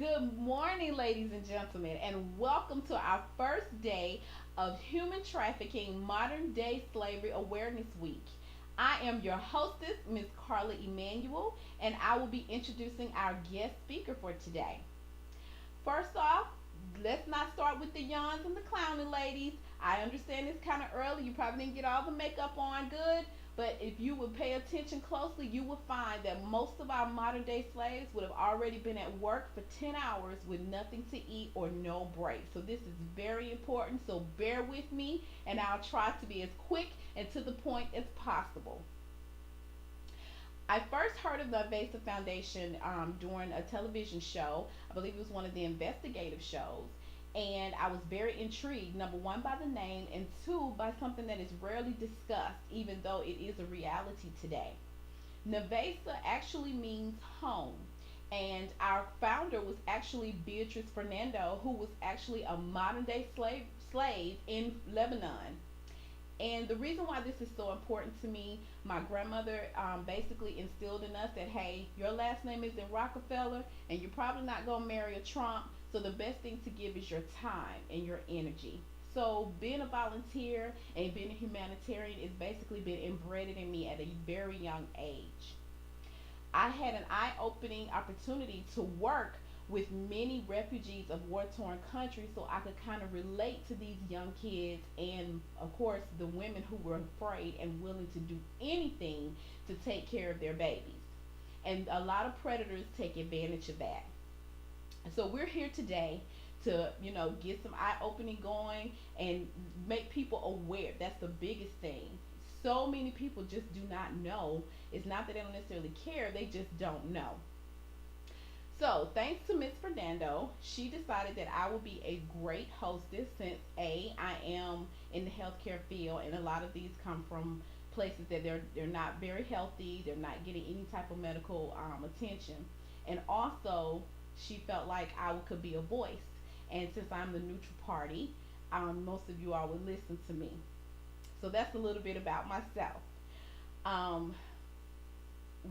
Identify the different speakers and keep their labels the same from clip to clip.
Speaker 1: Good morning, ladies and gentlemen, and welcome to our first day of Human Trafficking Modern Day Slavery Awareness Week. I am your hostess, Ms. Carla Emanuel, and I will be introducing our guest speaker for today. First off, let's not start with the yawns and the clowning, ladies. I understand it's kind of early. You probably didn't get all the makeup on good. But if you would pay attention closely, you will find that most of our modern day slaves would have already been at work for 10 hours with nothing to eat or no break. So this is very important. So bear with me, and I'll try to be as quick and to the point as possible. I first heard of the Nivasa Foundation during a television show. I believe it was one of the investigative shows. And I was very intrigued, number one, by the name, and two, by something that is rarely discussed, even though it is a reality today. Navesa actually means home. And our founder was actually Beatrice Fernando, who was actually a modern day slave in Lebanon. And the reason why this is so important to me, my grandmother basically instilled in us that, hey, your last name isn't Rockefeller, and you're probably not going to marry a Trump. So the best thing to give is your time and your energy. So being a volunteer and being a humanitarian is basically been embedded in me at a very young age. I had an eye opening opportunity to work with many refugees of war torn countries so I could kind of relate to these young kids and, of course, the women who were afraid and willing to do anything to take care of their babies. And a lot of predators take advantage of that. So we're here today to, get some eye opening going and make people aware. That's the biggest thing. So many people just do not know. It's not that they don't necessarily care, they just don't know. So, thanks to Miss Fernando, she decided that I would be a great hostess since I am in the healthcare field, and a lot of these come from places that they're not very healthy, they're not getting any type of medical attention, and also she felt like I could be a voice, and since I'm the neutral party, most of you all would listen to me. So that's a little bit about myself. Um,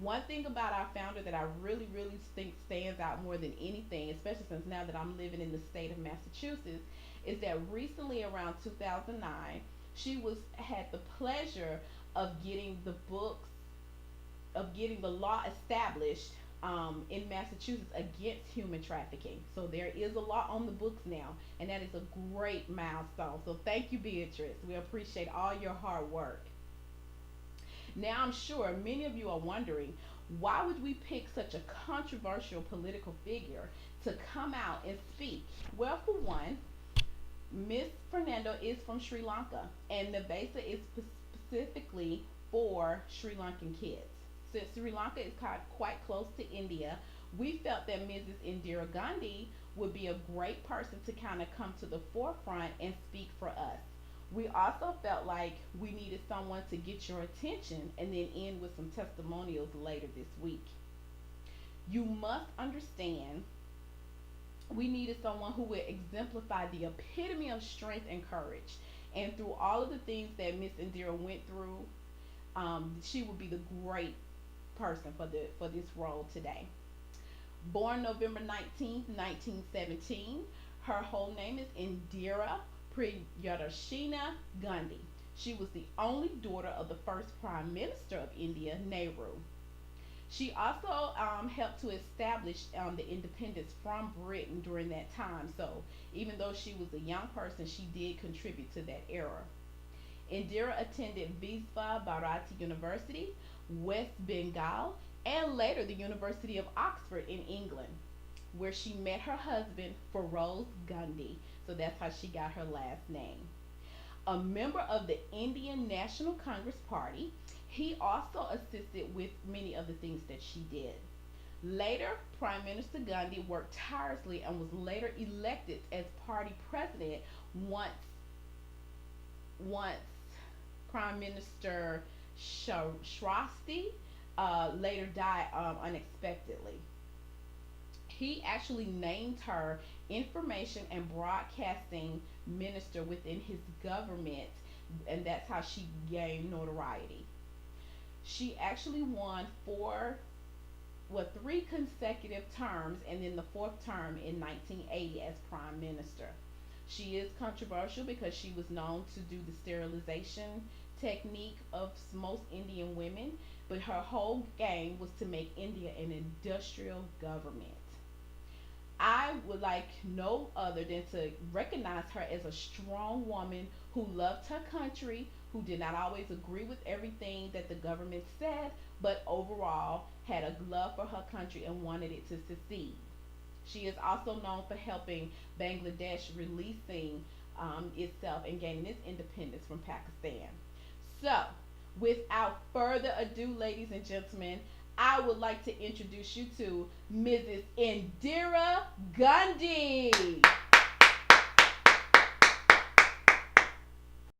Speaker 1: One thing about our founder that I really, really think stands out more than anything, especially since now that I'm living in the state of Massachusetts, is that recently around 2009, she was had the pleasure of getting the books of getting the law established in Massachusetts against human trafficking. So there is a law on the books now, and that is a great milestone. So thank you, Beatrice. We appreciate all your hard work. Now, I'm sure many of you are wondering, why would we pick such a controversial political figure to come out and speak? Well, for one, Miss Fernando is from Sri Lanka, and the Nivasa is specifically for Sri Lankan kids. Since Sri Lanka is quite close to India, we felt that Mrs. Indira Gandhi would be a great person to kind of come to the forefront and speak for us. We also felt like we needed someone to get your attention and then end with some testimonials later this week. You must understand we needed someone who would exemplify the epitome of strength and courage. And through all of the things that Miss Indira went through, she would be the great person for this role today. Born November 19th, 1917, her whole name is Indira Priyadarshina Gandhi. She was the only daughter of the first Prime Minister of India, Nehru. She also helped to establish the independence from Britain during that time. So even though she was a young person, she did contribute to that era. Indira attended Visva Bharati University, West Bengal, and later the University of Oxford in England, where she met her husband, Feroz Gandhi. So that's how she got her last name. A member of the Indian National Congress Party, he also assisted with many of the things that she did. Later, Prime Minister Gandhi worked tirelessly and was later elected as party president once once Prime Minister Shrasti later died unexpectedly. He actually named her information and broadcasting minister within his government, and that's how she gained notoriety. She actually won four three consecutive terms, and then the fourth term in 1980 as prime minister. She is controversial because she was known to do the sterilization technique of most Indian women, but her whole game was to make India an industrial government. I would like no other than to recognize her as a strong woman who loved her country, who did not always agree with everything that the government said, but overall had a love for her country and wanted it to succeed. She is also known for helping Bangladesh releasing itself and gaining its independence from Pakistan. So, without further ado, ladies and gentlemen, I would like to introduce you to Mrs. Indira Gandhi.